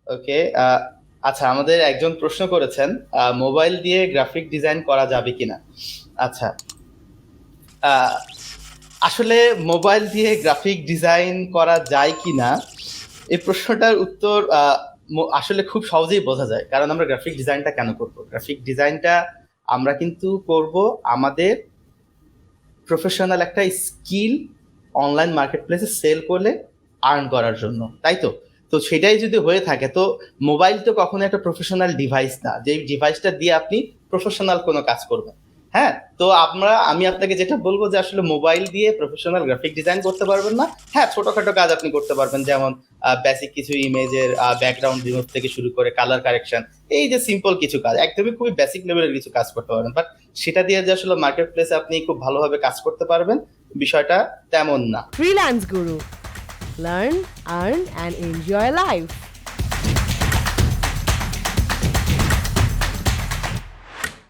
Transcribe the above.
ওকে। আচ্ছা, আমাদের একজন প্রশ্ন করেছেন মোবাইল দিয়ে গ্রাফিক ডিজাইন করা যাবে কিনা। আচ্ছা, আহ, আসলে মোবাইল দিয়ে গ্রাফিক ডিজাইন করা যায় কিনা এই প্রশ্নটার উত্তর আসলে খুব সহজেই বোঝা যায়, কারণ আমরা গ্রাফিক ডিজাইনটা কেন করব। গ্রাফিক ডিজাইনটা আমরা কিন্তু করব আমাদের প্রফেশনাল একটা স্কিল অনলাইন মার্কেট প্লেসে সেল করলে আর্ন করার জন্য, তাই তো। তো সেটাই যদি হয়ে থাকে, তো মোবাইল তো কখনো একটা প্রফেশনাল ডিভাইস না যে ডিভাইসটা দিয়ে আপনি প্রফেশনাল কোনো কাজ করবেন। হ্যাঁ, তো আমি আপনাকে যেটা বলবো যে আসলে মোবাইল দিয়ে প্রফেশনাল গ্রাফিক ডিজাইন করতে পারবেন না। হ্যাঁ, ছোটখাটো কাজ আপনি করতে পারবেন, যেমন বেসিক কিছু ইমেজের ব্যাকগ্রাউন্ড রিমুভ থেকে শুরু করে কালার কারেকশন, এই যে সিম্পল কিছু কাজ, একদমই খুবই বেসিক লেভেলের কিছু কাজ করতে পারবেন। বাট সেটা দিয়ে যে আসলে মার্কেট প্লেসে আপনি খুব ভালোভাবে কাজ করতে পারবেন, বিষয়টা তেমন না। Freelance Guru. Learn, earn, and enjoy life.